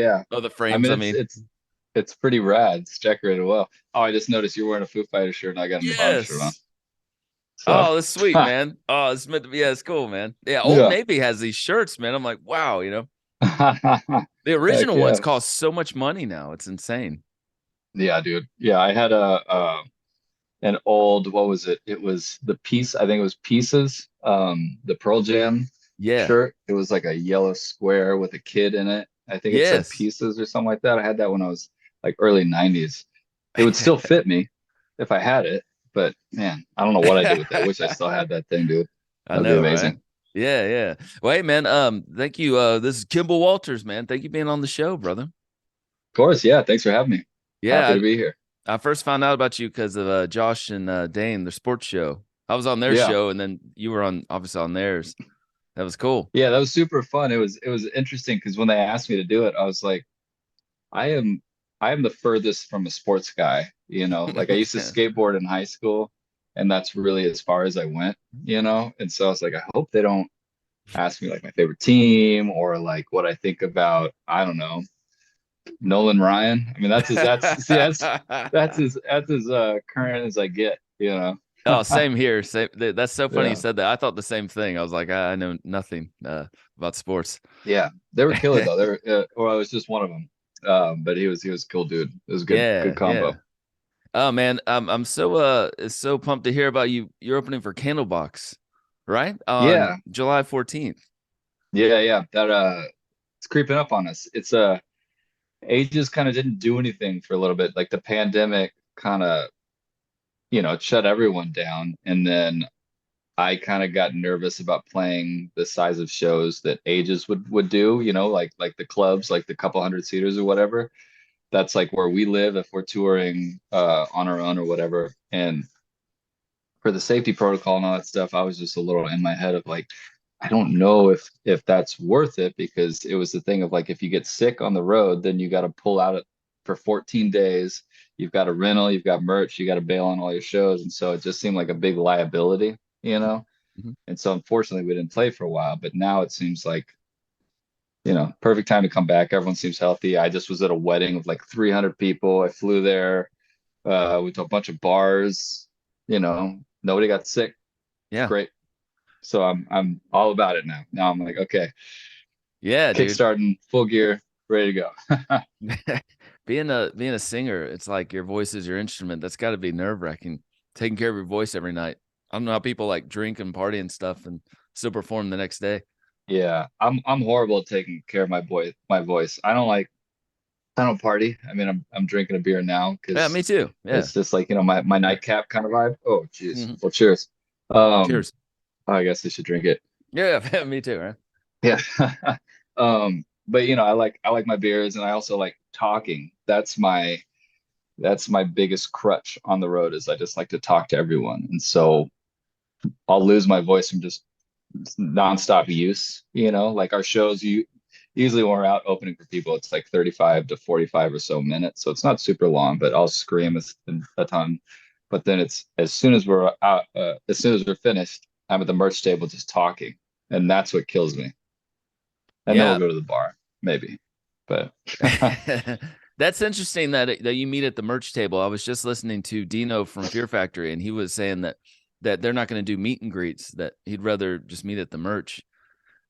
yeah. Oh, the I frames, mean, I mean. it's pretty rad. It's decorated well. Oh, I just noticed you're wearing a Foo Fighter shirt, and I got a Nirvana shirt on. Yes. So, Oh, that's sweet, man. Oh, it's meant to be. Yeah, it's cool, man. Yeah, Old yeah. Navy has these shirts, man. I'm like, wow, the Heck original ones yeah. cost so much money now. It's insane. Yeah, dude. Yeah, I had a an old, what was it? It was the piece, I think it was Pieces, the Pearl Jam Yeah. shirt. It was like a yellow square with a kid in it. I think it said Yes. Pieces or something like that. I had that when I was like early 90s. It would still fit me if I had it, but man, I don't know what I did with it. I wish I still had that thing, dude. I That'd be know, right? amazing. Yeah, yeah. Well, hey, man, thank you. This is Kimball Walters, man. Thank you for being on the show, brother. Of course, yeah. Thanks for having me. Happy Yeah, to be here. I first found out about you because of Josh and Dane, their sports show. I was on their Yeah. show, and then you were on obviously on theirs. That was cool. Yeah, that was super fun. It was interesting because when they asked me to do it, I was like, I am I am the furthest from a sports guy, you know. Like I used to Yeah. skateboard in high school, and that's really as far as I went, you know. And so I was like, I hope they don't ask me like my favorite team or like what I think about, I don't know, Nolan Ryan. I mean, that's as current as I get, you know. Oh, same here. Same. That's so funny you Yeah. said that. I thought the same thing. I was like, I know nothing about sports. Yeah. They were killer though. They were well, I was just one of them. But he was a cool dude. It was a good Yeah, combo. yeah. Oh man, I'm so pumped to hear about you. You're opening for Candlebox, right? On Yeah. July 14th. Yeah, yeah. That it's creeping up on us. It's Ages kind of didn't do anything for a little bit. Like the pandemic kind of, it shut everyone down. And then I kind of got nervous about playing the size of shows that Ages would do, like the clubs, like the couple hundred seaters or whatever. That's like where we live if we're touring on our own or whatever. And for the safety protocol and all that stuff, I was just a little in my head of like, I don't know if that's worth it because it was the thing of like if you get sick on the road, then you got to pull out it for 14 days. You've got a rental, you've got merch, you got to bail on all your shows, and so it just seemed like a big liability, you know. Mhm. And so unfortunately, we didn't play for a while, but now it seems like perfect time to come back. Everyone seems healthy. I just was at a wedding of like 300 people. I flew there. Went to a bunch of bars. Nobody got sick. It's Yeah, great. So I'm all about it now. Now I'm like, okay, yeah, dude. kickstarting, full gear, ready to go. Being a singer, it's like your voice is your instrument. That's got to be nerve wracking. Taking care of your voice every night. I don't know how people like drink and party and stuff and still perform the next day. Yeah, I'm horrible at taking care of my voice. I don't party. I mean, I'm drinking a beer now Yeah, because me too. Yeah. it's just like, my nightcap kind of vibe. Oh, geez. Mhm. Well, cheers. Um, Cheers. I guess I should drink it. Yeah, me too, right? Yeah. But I like my beers and I also like talking. That's my biggest crutch on the road is I just like to talk to everyone. And so I'll lose my voice from just nonstop use, like our shows you usually when we're out opening for people, it's like 35 to 45 or so minutes. So it's not super long, but I'll scream a ton. But then it's as soon as we're out, as soon as we're finished, I'm at the merch table just talking. And that's what kills me. And then we'll Yeah. go to the bar, maybe. But That's interesting that you meet at the merch table. I was just listening to Dino from Fear Factory, and he was saying that they're not going to do meet and greets. That he'd rather just meet at the merch.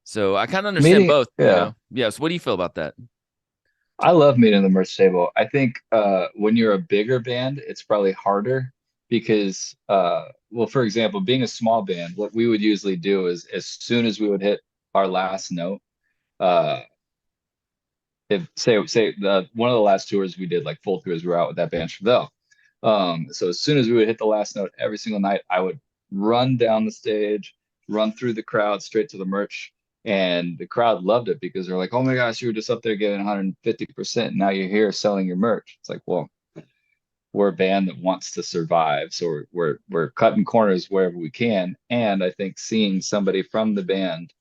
So I kind of understand meeting, both. yeah, Yes. What do you feel about that? I love meeting the merch table. I think when you're a bigger band, it's probably harder because, well, for example, being a small band, what we would usually do is as soon as we would hit our last note, uh, if say one of the last tours we did, like full tours, we were out with that band Chevelle. So as soon as we would hit the last note every single night, I would run down the stage, run through the crowd straight to the merch. And the crowd loved it because they're like, oh my gosh, you were just up there getting 150%. Now you're here selling your merch. It's like, well, we're a band that wants to survive. So we're cutting corners wherever we can. And I think seeing somebody from the band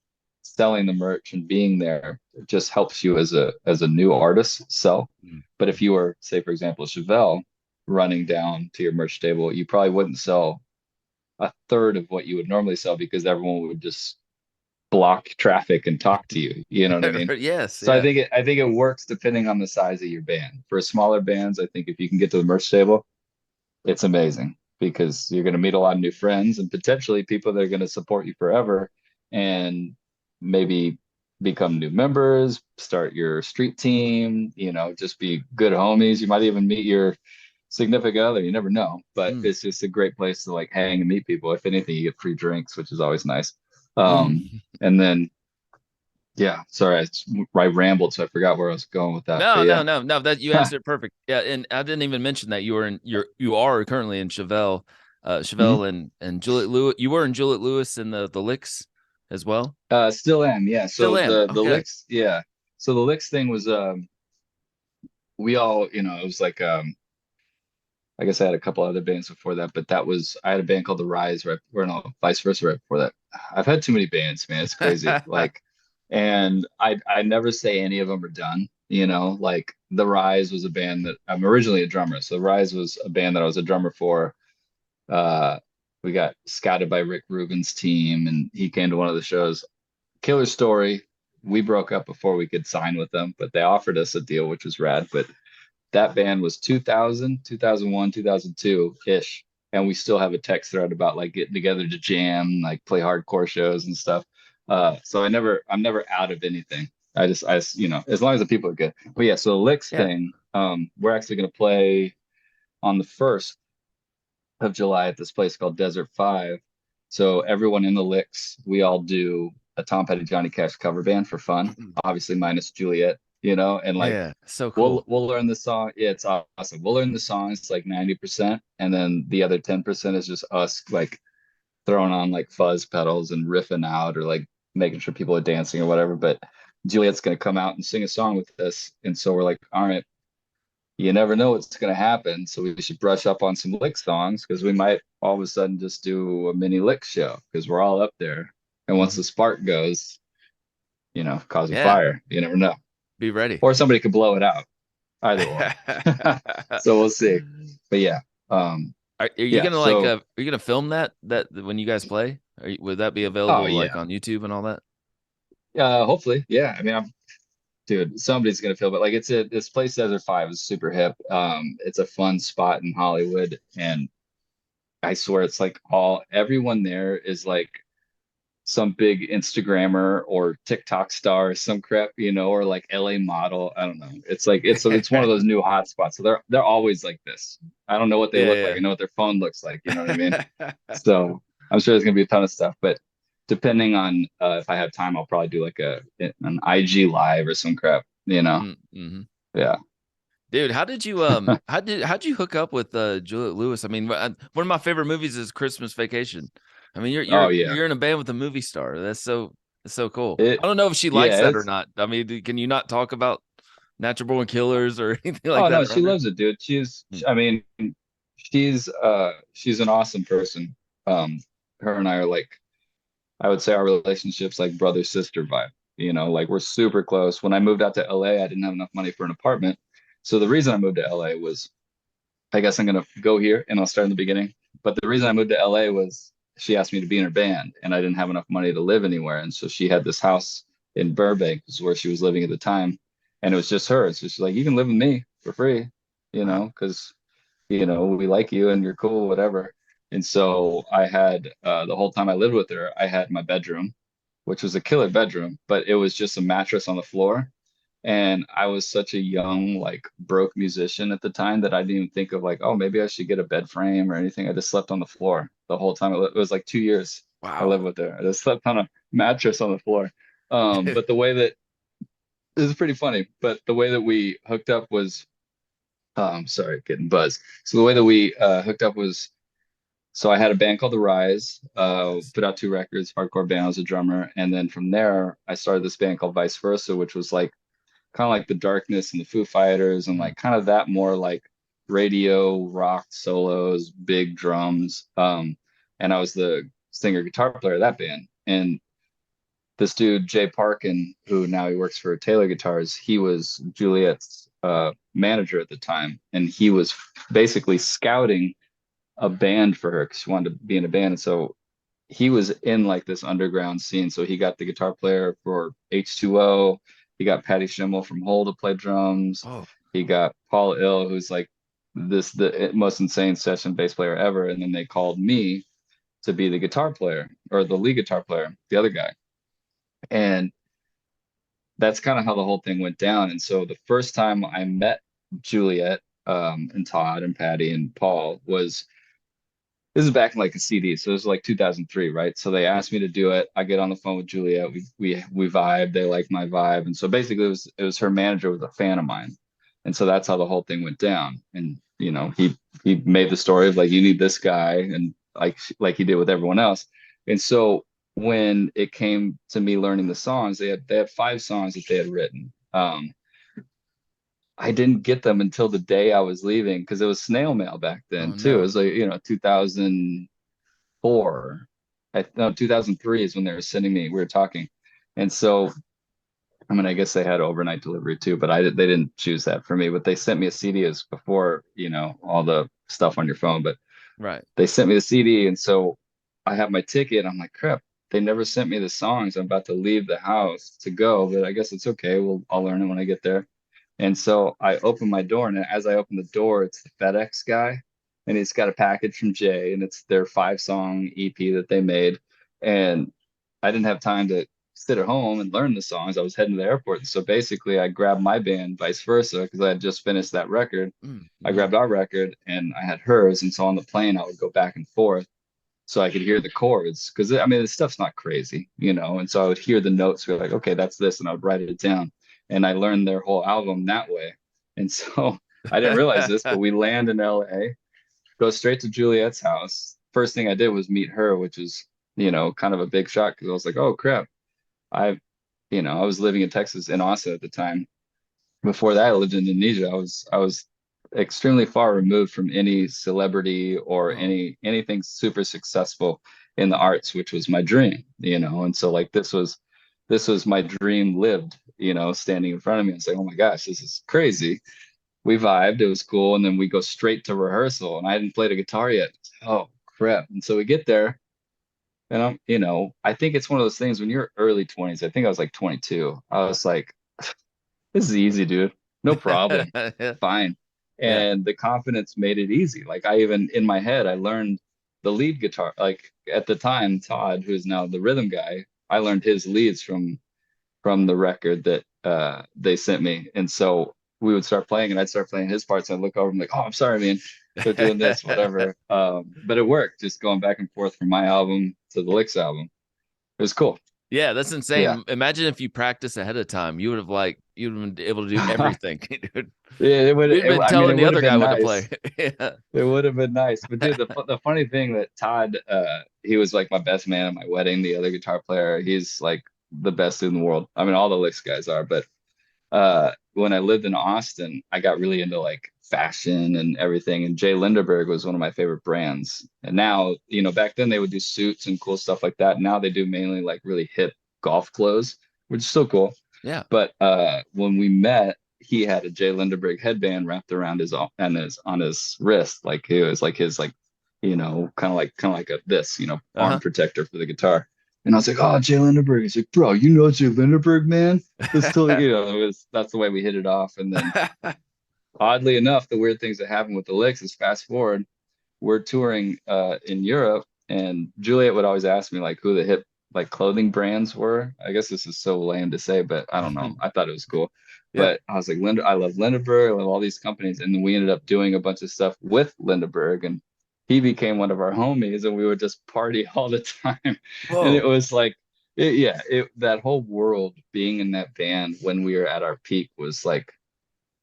selling the merch and being there it just helps you as a new artist sell. Mm. But if you were, say, for example, Chevelle running down to your merch table, you probably wouldn't sell a third of what you would normally sell because everyone would just block traffic and talk to you. You know what I mean? Yes, So I yeah. think it works depending on the size of your band. For smaller bands, I think if you can get to the merch table, it's amazing because you're going to meet a lot of new friends and potentially people that are going to support you forever and maybe become new members, start your street team, just be good homies. You might even meet your significant other. You never know, but Mm. it's just a great place to like hang and meet people. If anything, you get free drinks, which is always nice. Mm. And then, yeah, sorry, I rambled, so I forgot where I was going with that. But No, no, yeah, no, no. That you answered it perfect. Yeah, and I didn't even mention that you are currently in Chevelle, Mhm. Chevelle and Juliette Lewis. You were in Juliette Lewis in the licks as well. Still am. Yeah. Still So am. the Okay. licks, yeah. So the licks thing was, we all, it was like, I guess I had a couple other bands before that, but I had a band called The Rise, right, or no, vice versa, right before that. I've had too many bands, man. It's crazy. Like, and I never say any of them are done. Like The Rise was a band that I'm originally a drummer. So The Rise was a band that I was a drummer for. Uh, we got scouted by Rick Rubin's team, and he came to one of the shows. Killer story. We broke up before we could sign with them, but they offered us a deal, which was rad. But that band was 2000, 2001, 2002-ish. And we still have a text thread about like getting together to jam, like play hardcore shows and stuff. So I'm never out of anything. As long as the people are good. But yeah, so the Licks Yeah. thing, we're actually going to play on the 1st of July at this place called Desert Five. So everyone in the Licks, we all do a Tom Petty Johnny Cash cover band for fun, obviously minus Juliette, and like Yeah. So we'll cool. we'll learn the song. Yeah, it's awesome. We'll learn the songs like 90%, and then the other 10% is just us like throwing on like fuzz pedals and riffing out or like making sure people are dancing or whatever. But Juliette's gonna come out and sing a song with us. And so we're like, all right, you never know what's going to happen. So we should brush up on some lick songs because we might all of a sudden just do a mini lick show because we're all up there. And once Mhm. the spark goes, cause a Yeah. fire. You never know. Be ready. Or somebody could blow it out. Either or. So we'll see. But yeah. Are you Yeah. gonna like So are you gonna film that when you guys play? Would that be oh available like yeah. on YouTube and all that? Hopefully. Yeah. I mean, dude, somebody's gonna feel, but like this place Desert Five is super hip. It's a fun spot in Hollywood, and I swear it's like everyone there is like some big Instagrammer or TikTok star or some crap, or like LA model. I don't know. It's like it's one of those new hot spots. So they're always like this. I don't know what they look like. Yeah, I know what their phone looks like. You know what I mean? yeah. So I'm sure there's gonna be a ton of stuff. But depending on if I have time, I'll probably do like an IG live or some crap. Mm-hmm. Yeah. Dude, how'd you hook up with Juliette Lewis? I mean, one of my favorite movies is Christmas Vacation. I mean, Oh yeah. you're in a band with a movie star. That's so cool. It I don't know if she likes yeah. that or It's not. I mean, can you not talk about Natural Born Killers or anything like Oh that no, she around her? loves it, dude. Hmm. I mean, she's an awesome person. Her and I are like, I would say our relationship's like brother sister vibe. Like we're super close. When I moved out to LA, I didn't have enough money for an apartment. So the reason I moved to LA was, I guess I'm gonna go here and I'll start in the beginning. But the reason I moved to LA was she asked me to be in her band and I didn't have enough money to live anywhere. And so she had this house in Burbank, is where she was living at the time. And it was just her. So she's like, you can live with me for free, Wow. because we like you and you're cool, whatever. And so I had the whole time I lived with her, I had my bedroom, which was a killer bedroom, but it was just a mattress on the floor. And I was such a young, like broke musician at the time that I didn't even think of like, oh, maybe I should get a bed frame or anything. I just slept on the floor the whole time. It was like 2 years I lived Wow. with her. I just slept on a mattress on the floor. But the way that this is pretty funny, but the way that we hooked up was sorry, getting buzzed. So the way that we hooked up was, so I had a band called The Rise, put out 2 records, hardcore band. I was a drummer, and then from there I started this band called Vice Versa, which was like kind of like the Darkness and the Foo Fighters, and Mm. like kind of that more like radio rock solos, big drums. And I was the singer guitar player of that band, and this dude Jay Parkin, who now he works for Taylor Guitars, he was Juliet's manager at the time, and he was basically scouting a band for her because she wanted to be in a band. And so he was in like this underground scene. So he got the guitar player for H2O. He got Patty Schimmel from Hole to play drums. Oh, He got Paul Ill, who's like the most insane session bass player ever. And then they called me to be the guitar player or the lead guitar player, the other guy. And that's kind of how the whole thing went down. And so the first time I met Juliette, and Todd and Patty and Paul was this is back in like a CD, so this is like 2003, right? So they yeah. asked me to do it. I get on the phone with Juliet. We vibe. They like my vibe, and so basically it was her manager was a fan of mine, and so that's how the whole thing went down. And he made the story of like you need this guy, and like he did with everyone else. And so when it came to me learning the songs, they had 5 songs that they had written. I didn't get them until the day I was leaving because it was snail mail back then Oh too. It no. was like 2004. No, 2003 is when they were sending me. We were talking, and so I mean, I guess they had overnight delivery too, but they didn't choose that for me. But they sent me a CD as before, all the stuff on your phone. But Right. they sent me the CD, and so I have my ticket. I'm like, crap. They never sent me the songs. I'm about to leave the house to go, but I guess it's okay. I'll learn it when I get there. And so I open my door, and as I open the door, it's the FedEx guy, and he's got a package from Jay, and it's their 5-song EP that they made. And I didn't have time to sit at home and learn the songs. I was heading to the airport. And so basically, I grabbed my band, vice versa, because I had just finished that record. I Mm-hmm. grabbed our record, and I had hers. And so on the plane, I would go back and forth so I could hear the chords. Because I mean, this stuff's not crazy. And so I would hear the notes, be like, okay, that's this, and I would write it down. And I learned their whole album that way. And so I didn't realize this, but we land in LA, go straight to Juliet's house. First thing I did was meet her, which is, kind of a big shock because I was like, oh crap. I, I was living in Texas in Austin at the time. Before that, I lived in Indonesia. I was extremely far removed from any celebrity or Oh, anything super successful in the arts, which was my dream. And so like this was my dream lived, standing in front of me and saying, oh my gosh, this is crazy. We vibed, it was cool, and then we go straight to rehearsal, and I hadn't played a guitar yet. Oh crap. And so we get there, and I think it's one of those things when you're early 20s. I think I was like 22. I was like, this is easy, dude. No problem. yeah. Fine. Yeah. And the confidence made it easy. Like I even in my head, I learned the lead guitar. Like at the time, Todd, who's now the rhythm guy, I learned his leads from the record that they sent me. And so we would start playing and I'd start playing his parts. And I'd look over and like, oh, I'm sorry, man. They're doing this, whatever. But it worked, just going back and forth from my album to the Licks album. It was cool. Yeah, that's Yeah. insane. Imagine if you practiced ahead of time. You'd have been able to do everything, dude. Yeah, You'd been I mean, telling it the would have other guy been what to play. nice. Yeah. It would have been nice. But dude, the funny thing that Todd, he was like my best man at my wedding, the other guitar player. He's like the best in the world. I mean, all the Licks guys are, but when I lived in Austin, I got really into like fashion and everything. And Jay Lindeberg was one of my favorite brands. And now, back then they would do suits and cool stuff like that. Now they do mainly like really hip golf clothes, which is still cool. Yeah. But when we met, he had a Jay Lindeberg headband wrapped around his on his wrist, like he was like his like, kind of like a this, arm Uh-huh. protector for the guitar. And I was like, oh, Jay Lindeberg. He's like, bro, you know Jay Lindeberg, man. That's totally, that's the way we hit it off. And then oddly enough, the weird things that happen with the Licks is fast forward, we're touring in Europe, and Juliet would always ask me like who the hip like clothing brands were. I guess this is so lame to say, but I don't know. I thought it was cool. Yeah. But I was like, I love Lindeberg, I love all these companies. And then we ended up doing a bunch of stuff with Lindeberg, and he became one of our homies, and we would just party all the time. And it Whoa. was like, that whole world being in that band when we were at our peak was like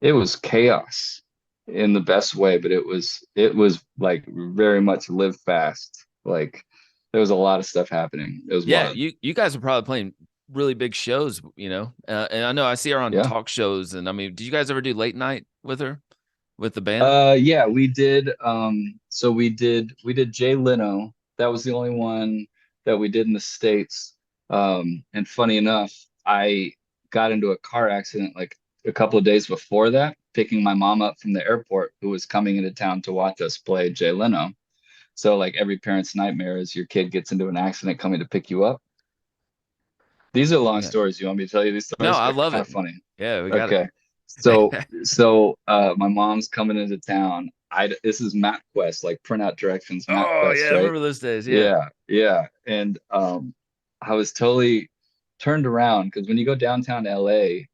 it was chaos in the best way, but it was like very much live fast. Like there was a lot of stuff happening. It was Yeah, wild. you guys are probably playing really big shows. And I know I see her on Yeah. talk shows. And I mean, did you guys ever do late night with her, with the band? Yeah, we did. So we did Jay Leno. That was the only one that we did in the States. And funny enough, I got into a car accident like a couple of days before that, picking my mom up from the airport, who was coming into town to watch us play Jay Leno. So like every parent's nightmare is your kid gets into an accident coming to pick you up. These are long Yeah. stories. You want me to tell you these No, stories? I They're love kind it. of funny. Yeah, we got Okay. So it. my mom's coming into town. This is MapQuest, like printout directions, Oh MapQuest, yeah, I right? remember those days. Yeah. Yeah, yeah. And I was totally turned around because when you go downtown LA,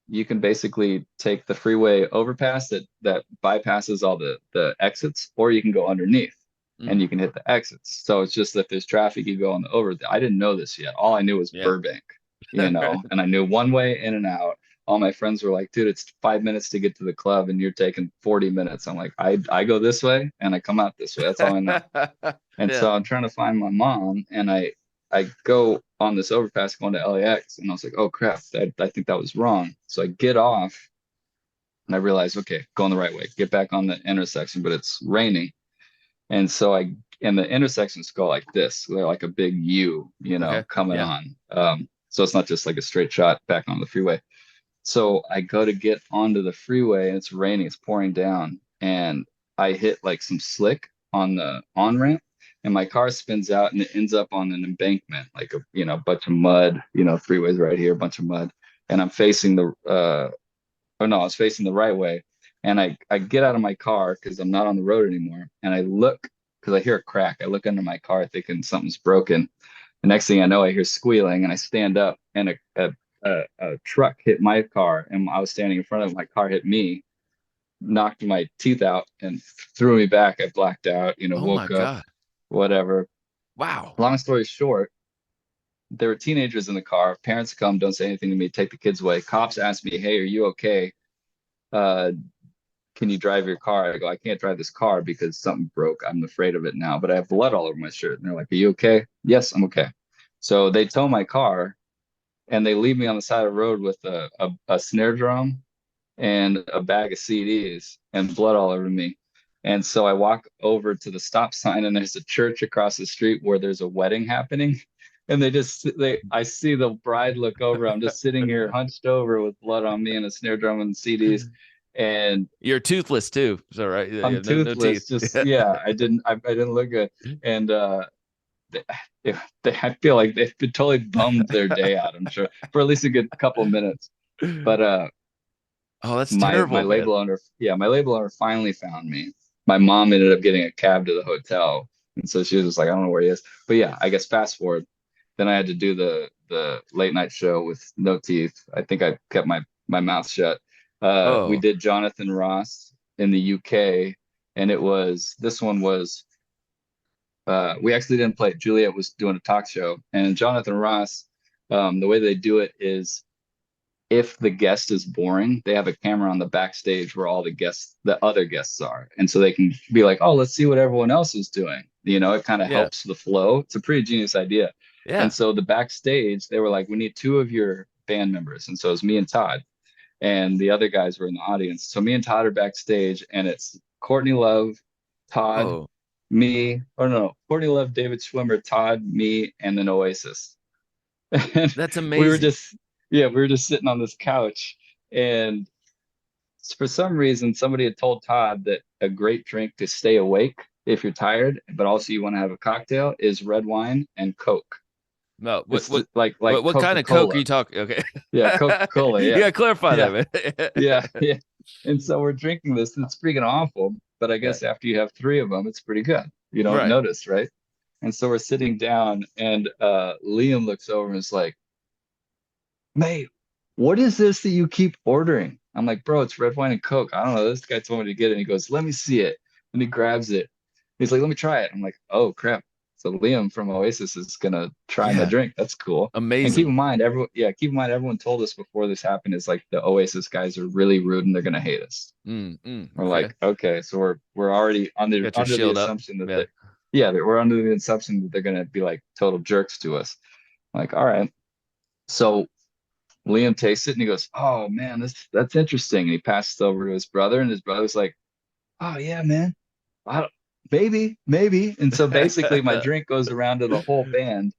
you can basically take the freeway overpass that bypasses all the exits, or you can go underneath and Mm. you can hit the exits. So it's just that if there's traffic, you go on the over. I didn't know this yet. All I knew was Yeah. Burbank, and I knew one way in and out. All my friends were like, dude, it's 5 minutes to get to the club and you're taking 40 minutes. I'm like, I go this way and I come out this way. That's all I know. And Yeah. so I'm trying to find my mom, and I go on this overpass going to LAX, and I was like, oh crap, I think that was wrong. So I get off, and I realize, okay, going the right way, get back on the intersection, but it's raining, and so and the intersections go like this, they're like a big U, Okay. coming Yeah. on. So it's not just like a straight shot back on the freeway. So I go to get onto the freeway, and it's raining, it's pouring down, and I hit like some slick on the on ramp, and my car spins out and it ends up on an embankment, like a bunch of mud, freeways right here, a bunch of mud, and I'm facing the oh no, I was facing the right way, and I get out of my car because I'm not on the road anymore, and I look because I hear a crack. I look under my car thinking something's broken. The next thing I know, I hear squealing, and I stand up, and a truck hit my car, and I was standing in front of it. My car hit me, knocked my teeth out, and threw me back. I blacked out, Oh my woke up, God. whatever. Wow. Long story short, there were teenagers in the car. Parents come, don't say anything to me, take the kids away. Cops ask me, "Hey, are you okay? Uh, can you drive your car?" I go, "I can't drive this car because something broke. I'm afraid of it now, but I have blood all over my shirt." And they're like, "Are you okay?" "Yes, I'm okay." So they tow my car, and they leave me on the side of the road with a snare drum and a bag of CDs and blood all over me. And so I walk over to the stop sign, and there's a church across the street where there's a wedding happening. And I see the bride look over. I'm just sitting here hunched over with blood on me and a snare drum and CDs. And You're toothless too. So right. Yeah, I'm yeah, no teeth. toothless. Just, yeah, I didn't look good. And they, I feel like they've been totally bummed their day out, I'm sure, for at least a good couple minutes. But Oh, that's my terrible, man. label owner, yeah, my label owner finally found me. My mom ended up getting a cab to the hotel, and so she was just like, I don't know where he is. But yeah, I guess fast forward, then I had to do the late night show with no teeth. I think I kept my mouth shut. We Oh, did Jonathan Ross in the UK, and this one was we actually didn't play it. Juliette was doing a talk show, and Jonathan Ross, the way they do it is if the guest is boring, they have a camera on the backstage where all the other guests are. And so they can be like, oh, let's see what everyone else is doing. It kind of yeah. helps the flow. It's a pretty genius idea. And Yeah. so the backstage, they were like, we need two of your band members. And so it was me and Todd, and the other guys were in the audience. So me and Todd are backstage, and it's Courtney Love, Todd, Oh, me, or no, Courtney Love, David Schwimmer, Todd, me, and then Oasis. And that's we were amazing. just, yeah, we were just sitting on this couch, and for some reason somebody had told Todd that a great drink to stay awake if you're tired but also you want to have a cocktail is red wine and Coke. No, what It's what like what kind of Coke are Coca-Cola. you talking? Okay. Yeah, Coca-Cola. You Yeah, gotta clarify yeah, that, yeah, man. yeah. And so we're drinking this, and it's freaking awful, but I Yeah. guess after you have three of them it's pretty good. You don't Right. notice, right? And so we're sitting down, and Liam looks over and is like, mate, what is this that you keep ordering? I'm like, bro, it's red wine and Coke. I don't know. This guy told me to get it. And he goes, let me see it. And he grabs it. He's like, let me try it. I'm like, oh crap. So Liam from Oasis is gonna try my Yeah. drink. That's cool. And Amazing. keep in mind, everyone told us before this happened is like the Oasis guys are really rude and they're gonna hate us. We're Okay. like, okay, so we're already Got your under the shield up. assumption that Yeah. we're under the assumption that they're gonna be like total jerks to us. I'm like, all right. So Liam tastes it and he goes, "Oh man, that's interesting." And he passes it over to his brother, and his brother's like, "Oh yeah, man, I don't, maybe." And so basically, my drink goes around to the whole band.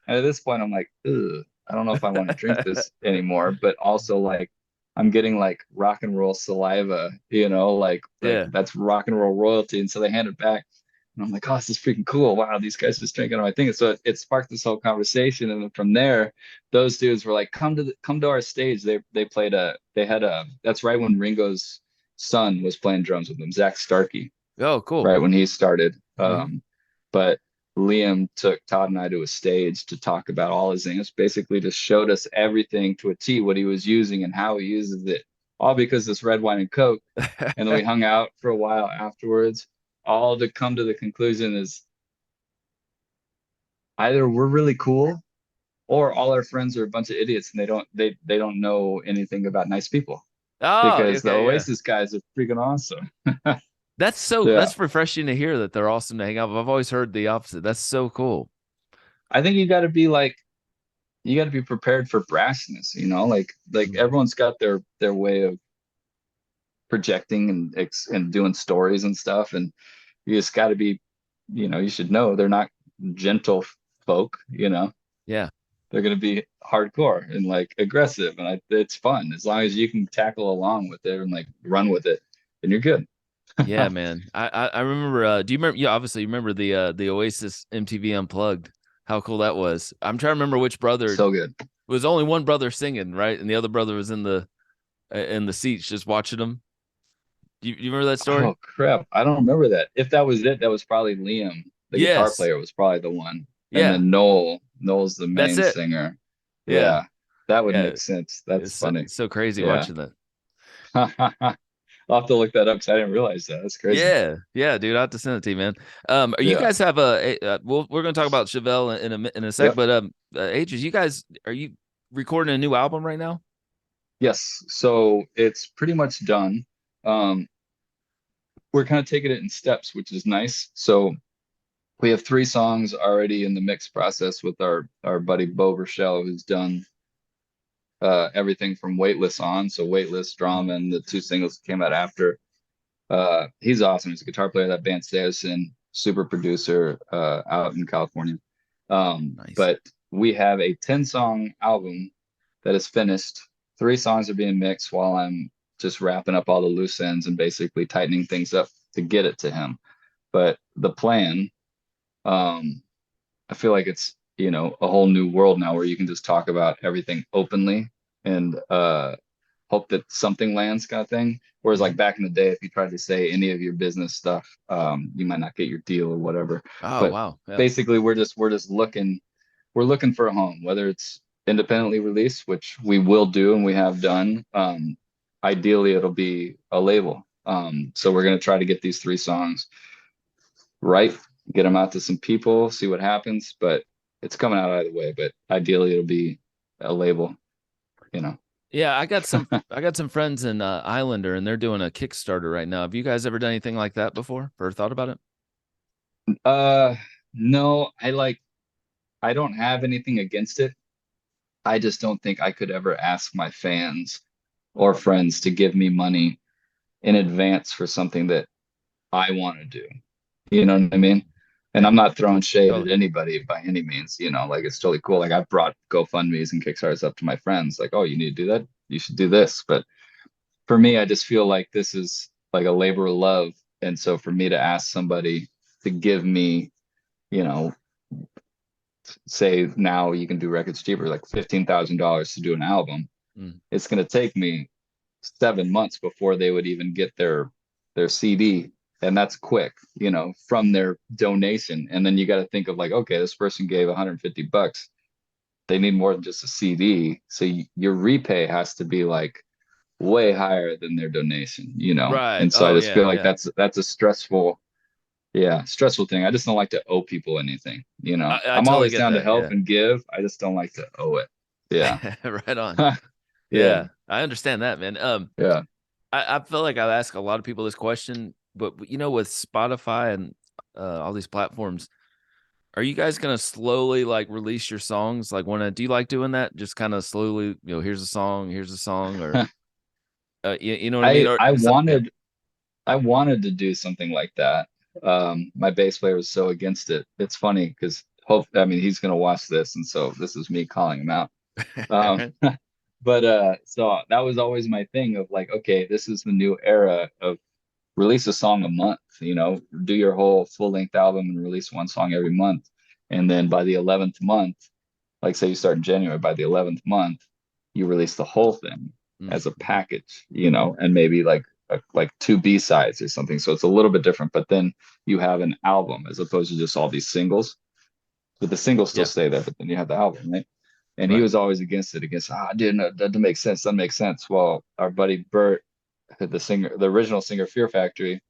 And at this point, I'm like, "Ugh, I don't know if I want to drink this anymore." But also, like, I'm getting like rock and roll saliva, like Yeah. that's rock and roll royalty. And so they hand it back, And I'm like, oh, this is freaking cool. Wow, these guys just drinking on my thing. And so it sparked this whole conversation. And then from there, those dudes were like, come to our stage. They played they had that's right when Ringo's son was playing drums with them, Zach Starkey, Oh, cool. right when he started. Hmm. But Liam took Todd and I to a stage to talk about all his things, basically just showed us everything to a T, what he was using and how he uses it, all because this red wine and Coke. And then we hung out for a while afterwards, all to come to the conclusion is either we're really cool or all our friends are a bunch of idiots and they don't know anything about nice people Oh, because the okay, yeah. Oasis guys are freaking awesome. That's Yeah. refreshing to hear that they're awesome to hang out with. I've always heard the opposite. That's so cool. I think you got to be like you got to be prepared for brashness, like Mhm. everyone's got their way of projecting and doing stories and stuff, and you just got to be, you should know they're not gentle folk, Yeah. they're going to be hardcore and like aggressive, and it's fun as long as you can tackle along with it and like run with it, then you're good. Yeah, man. I remember do you remember yeah, obviously you remember the Oasis MTV Unplugged. How cool that was. I'm trying to remember which brother. It So good. was only one brother singing, right? And the other brother was in the seats just watching them. You remember that story? Oh crap, I don't remember that. If that was it, that was probably Liam, the guitar Yes. player was probably the one, and Yeah. then Noel's the That's main it. singer. Yeah. Yeah, that would Yeah. make sense. That's funny. It's so crazy Yeah. watching that. I'll have to look that up because I didn't realize that. That's crazy. Yeah, yeah, dude. I have to send it to you, man. Are you Yeah. guys have we're going to talk about Chevelle in a sec, Yep. but Ages, you guys, are you recording a new album right now? Yes. So it's pretty much done. Um, we're kind of taking it in steps, which is nice. So we have 3 songs already in the mix process with our buddy Bo Rochelle, who's done everything from Weightless on. So Weightless, Drama, and the 2 singles that came out after. He's awesome. He's a guitar player that band stays in, super producer out in California. Nice. But we have a 10-song album that is finished. 3 songs are being mixed while I'm just wrapping up all the loose ends and basically tightening things up to get it to him. But the plan, um, I feel like it's, a whole new world now where you can just talk about everything openly and hope that something lands kind of thing. Whereas Mhm. like back in the day, if you tried to say any of your business stuff, you might not get your deal or whatever. Oh, But wow. Yeah. basically we're just looking for a home, whether it's independently released, which we will do and we have done. Ideally it'll be a label. So we're gonna try to get these 3 songs right, get them out to some people, see what happens. But it's coming out either way. But ideally it'll be a label, you know. Yeah, I got some friends in Islander and they're doing a Kickstarter right now. Have you guys ever done anything like that before or thought about it? Uh, no, I don't have anything against it. I just don't think I could ever ask my fans or friends to give me money in advance for something that I want to do. You know what I mean? And I'm not throwing shade at Totally. anybody by any means, like it's totally cool. Like I've brought GoFundMe's and Kickstarters up to my friends, like, oh, you need to do that? You should do this. But for me, I just feel like this is like a labor of love. And so for me to ask somebody to give me, you know, say now you can do records cheaper, like $15,000 to do an album, Mm. it's going to take me 7 months before they would even get their CD. And that's quick, from their donation. And then you got to think of like, okay, this person gave $150. They need more than just a CD. So your repay has to be like way higher than their donation. Right. And so I Oh, just yeah, feel like yeah. that's a stressful thing. I just don't like to owe people anything. I I'm totally always get down to that. help Yeah. and give. I just don't like to owe it. Yeah. Right on. Yeah. Yeah, I understand that, man. Yeah. I feel like I've asked a lot of people this question, but with Spotify and all these platforms, are you guys gonna slowly like release your songs? Like, do you like doing that? Just kind of slowly, here's a song, or you know what I mean? I Or I some, yeah. wanted I wanted to do something like that. My bass player was so against it. It's funny because I mean he's gonna watch this, and so this is me calling him out. Um, but so that was always my thing of like, okay, this is the new era of release a song a month, do your whole full-length album and release one song every month. And then by the 11th month, like say you start in January, by the 11th month, you release the whole thing as a package, and maybe like two B-sides or something. So it's a little bit different, but then you have an album as opposed to just all these singles. But the singles still Yeah. stay there, but then you have the album, right? And he Right. was always against it, dude, no, that doesn't make sense. Doesn't make sense. Well, our buddy Bert, the original singer Fear Factory,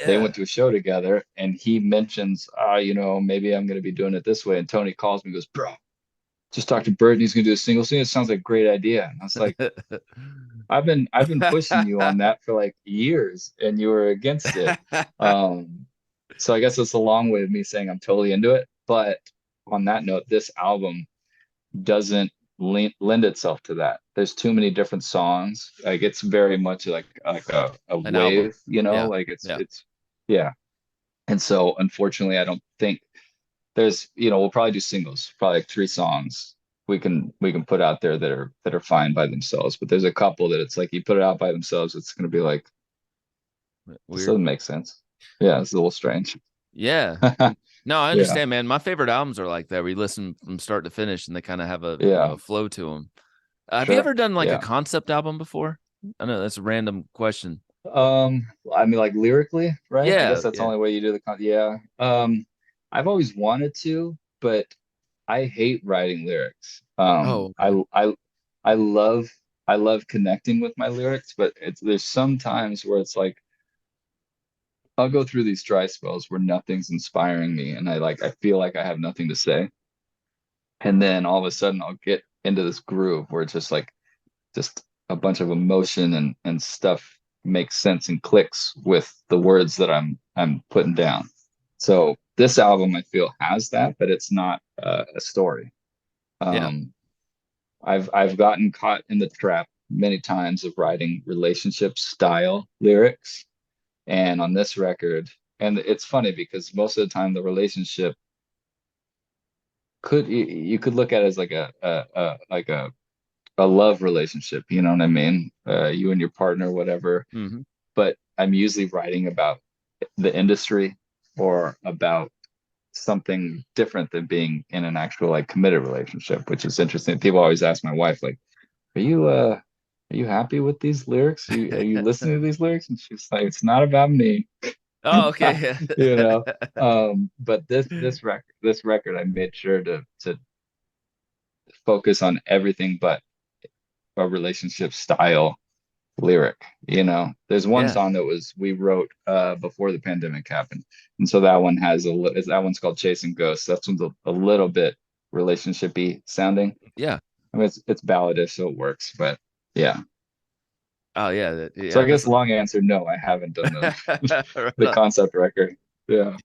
they Yeah. went to a show together and he mentions, maybe I'm going to be doing it this way. And Tony calls me and goes, bro, just talk to Bert and he's going to do a single scene. It sounds like a great idea. And I was like, I've been pushing you on that for like years and you were against it. Um, so I guess it's a long way of me saying I'm totally into it. But on that note, this album doesn't lend itself to that. There's too many different songs. Like it's very much like a An album. wave, Yeah. like Yeah. it's yeah. And so unfortunately I don't think there's, we'll probably do singles, probably like three songs we can put out there that are fine by themselves. But there's a couple that it's like you put it out by themselves, it's gonna be like, this Weird. doesn't make sense. Yeah, it's a little strange. Yeah. No, I Yeah, understand, man. My favorite albums are like that, where you listen from start to finish and they kind of have a, yeah, a flow to them. Have you sure. ever done like a Yeah. concept album before? I know that's a random question. I mean, like lyrically, right? I guess Yeah. that's the Yeah. only way you do yeah. I've always wanted to, but I hate writing lyrics. Oh, okay. I love I love connecting with my lyrics, but there's some times where it's like I'll go through these dry spells where nothing's inspiring me, and I feel like I have nothing to say, and then all of a sudden I'll get into this groove where it's just a bunch of emotion and stuff makes sense and clicks with the words that I'm putting down. So this album I feel has that, but it's not a story. Yeah. Um, I've gotten caught in the trap many times of writing relationship style lyrics, and on this record, and it's funny because most of the time the relationship you could look at it as like a love relationship, you know what I mean? You and your partner, whatever. Hmm. But I'm usually writing about the industry or about something different than being in an actual like committed relationship, which is interesting. People always ask my wife, like, are you happy with these lyrics? Are you listening to these lyrics? And she's like, it's not about me, Oh, okay. you know. But this record I made sure to focus on everything but a relationship style lyric. There's one Yeah. song that was we wrote before the pandemic happened, and so that one that one's called Chasing Ghosts. That one's a little bit relationship-y sounding. Yeah. I mean, it's balladish, so it works. But yeah, Oh, yeah. so Yeah. I guess That's long answer, no, I haven't done right the on. concept record. Yeah.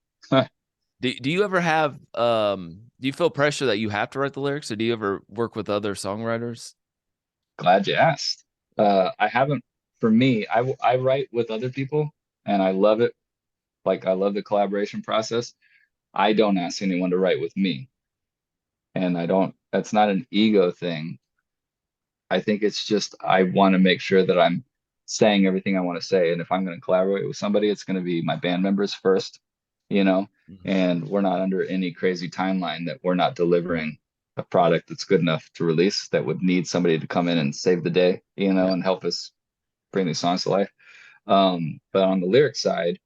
Do you ever have do you feel pressure that you have to write the lyrics, or do you ever work with other songwriters? Glad you asked. I haven't. For me, I write with other people, and I love it. Like I love the collaboration process. I don't ask anyone to write with me, and I don't. That's not an ego thing. I think it's just I want to make sure that I'm saying everything I want to say, and if I'm going to collaborate with somebody, it's going to be my band members first, you know. Mhm. And we're not under any crazy timeline that we're not delivering a product that's good enough to release that would need somebody to come in and save the day, Yeah. and help us bring these songs to life. But on the lyric side,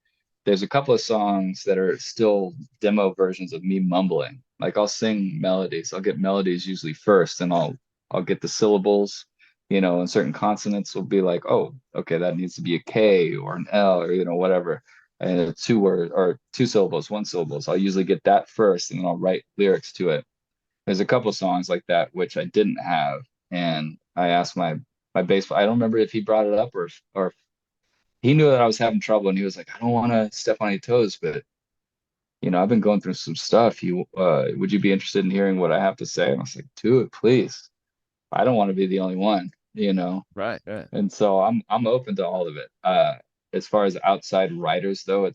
there's a couple of songs that are still demo versions of me mumbling. Like I'll sing melodies. I'll get melodies usually first, and I'll get the syllables, and certain consonants will be like, oh, okay, that needs to be a K or an L or whatever. And a two word or two syllables, one syllables. I'll usually get that first, and then I'll write lyrics to it. There's a couple songs like that which I didn't have, and I asked my bass. I don't remember if he brought it up or he knew that I was having trouble, and he was like, I don't want to step on any toes, but I've been going through some stuff. Would you be interested in hearing what I have to say? And I was like, do it, please. I don't want to be the only one. Right. Right. And so I'm open to all of it. As far as outside writers though,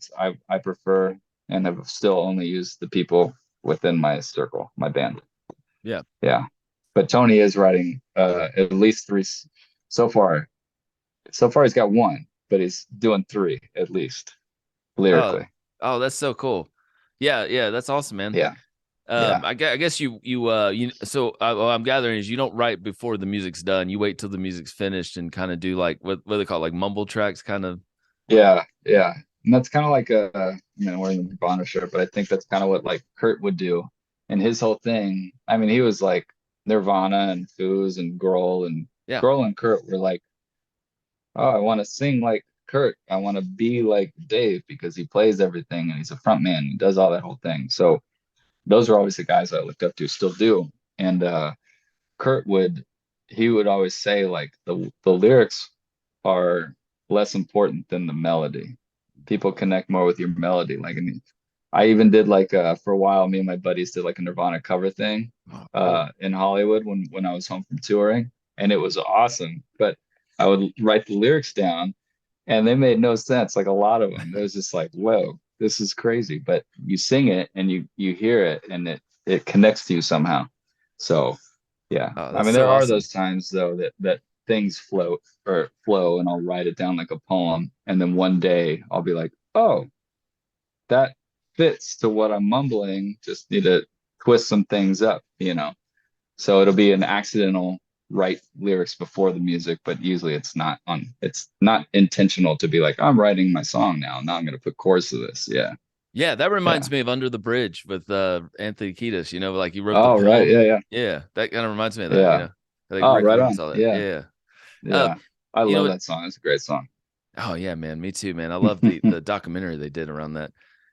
I prefer and have still only used the people within my circle, my band. Yeah. Yeah. But Tony is writing at least three so far. So far he's got one, but he's doing three at least Oh, lyrically. oh, that's so cool. Yeah, yeah, that's awesome, man. Yeah, yeah. I guess so what I'm gathering is you don't write before the music's done. You wait till the music's finished and kind of do like what do they call it, like mumble tracks kind of. Yeah, yeah. And that's kind of like wearing the Nirvana shirt, but I think that's kind of what like Kurt would do. And his whole thing, I mean, he was like Nirvana and Foos and Yeah. Grohl and Kurt were like, oh, I want to sing like Kurt. I want to be like Dave because he plays everything and he's a front man. He does all that whole thing. So those are always the guys I looked up to, still do. And Kurt would he would always say like the lyrics are less important than the melody. People connect more with your melody. Like, and I even did like for a while, me and my buddies did like a Nirvana cover thing Oh, cool. in Hollywood when I was home from touring, and it was awesome. But I would write the lyrics down, and they made no sense. Like a lot of them, it was just like, whoa, this is crazy. But you sing it and you hear it, and it connects to you somehow. So yeah, Oh, I that's mean, so there are awesome. those times though that things flow, and I'll write it down like a poem, and then one day I'll be like, oh, that fits to what I'm mumbling. Just need to twist some things up. So it'll be an accidental write lyrics before the music, but usually it's not intentional to be like, I'm writing my song now. Now I'm gonna put chords to this. Yeah. Yeah, that Yeah. reminds me of Under the Bridge with Anthony Kiedis, like he wrote the Oh, right. poem. Yeah, yeah. Yeah, that kind of reminds me of that, Yeah. Like Oh, Rick right Rubin's on. all that. Yeah. Yeah. Uh, Yeah. I you know love what? that song. It's a great song. Oh yeah, man, me too, man. I love the documentary they did around that.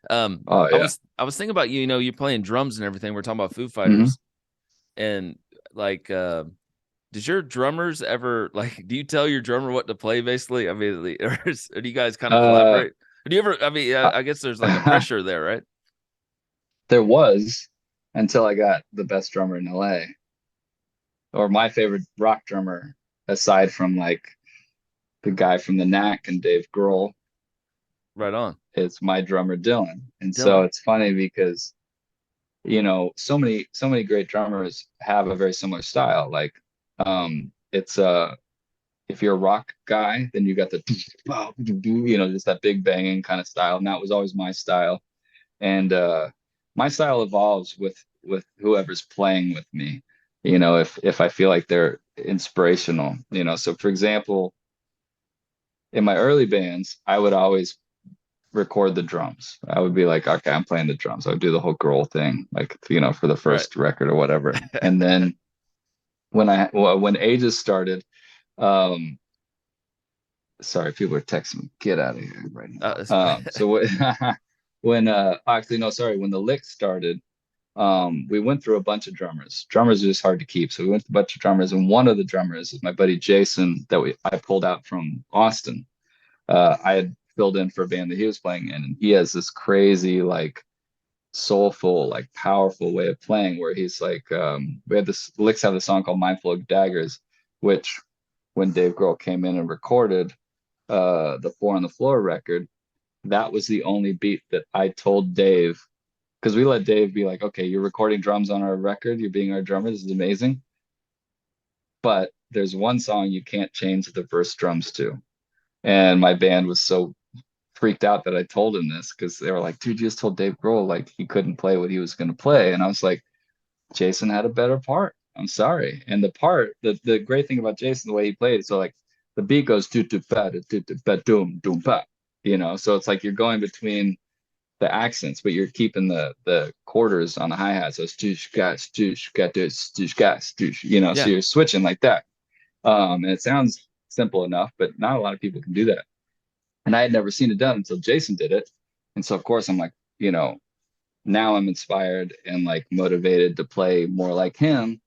Oh, yeah. I was thinking about you're playing drums and everything. We're talking about Foo Hmm. Fighters and like does your drummers ever like do you tell your drummer what to play basically? I mean, or do you guys kind of Uh, collaborate? Or do you ever I guess there's like a uh, pressure there, right? there was until I got the best drummer in LA, or my favorite rock drummer, aside from like the guy from the Knack and Dave Grohl, Right on. is my drummer Dylan. And so Dylan. it's funny because so many great drummers have a very similar style. Like it's if you're a rock guy, then you got the just that big banging kind of style. And that was always my style. And my style evolves with whoever's playing with me. If I feel like they're inspirational. So for example, in my early bands, I would always record the drums. I would be like, okay, I'm playing the drums. I would do the whole girl thing, like for the Right. first record or whatever. And then when Ages started, um, sorry, people are texting me, get out of here right now. It's So when actually no, sorry, when the lick started, we went through a bunch of drummers. Drummers are just hard to keep, so we went through a bunch of drummers, and one of the drummers is my buddy Jason that I pulled out from Austin. I had filled in for a band that he was playing in, and he has this crazy, like soulful, like powerful way of playing where he's like, we had this licks have a song called Mindful of Daggers, which when Dave Grohl came in and recorded the Four on the Floor record, that was the only beat that I told Dave, because we let Dave be like, okay, you're recording drums on our record, you're being our drummer, this is amazing. But there's one song you can't change the verse drums to. And my band was so freaked out that I told him this because they were like, dude, you just told Dave Grohl like he couldn't play what he was going to play. And I was like, Jason had a better part. I'm sorry. And the great thing about Jason, the way he played, so like the beat goes do pa do pa doom doom pa, so it's like you're going between the accents, but you're keeping the quarters on the hi-hat. So it's doosh gas, doosh got this, doosh gas, doosh, so yeah. you're switching like that. And it sounds simple enough, but not a lot of people can do that. And I had never seen it done until Jason did it. And so of course I'm like, now I'm inspired and like motivated to play more like him.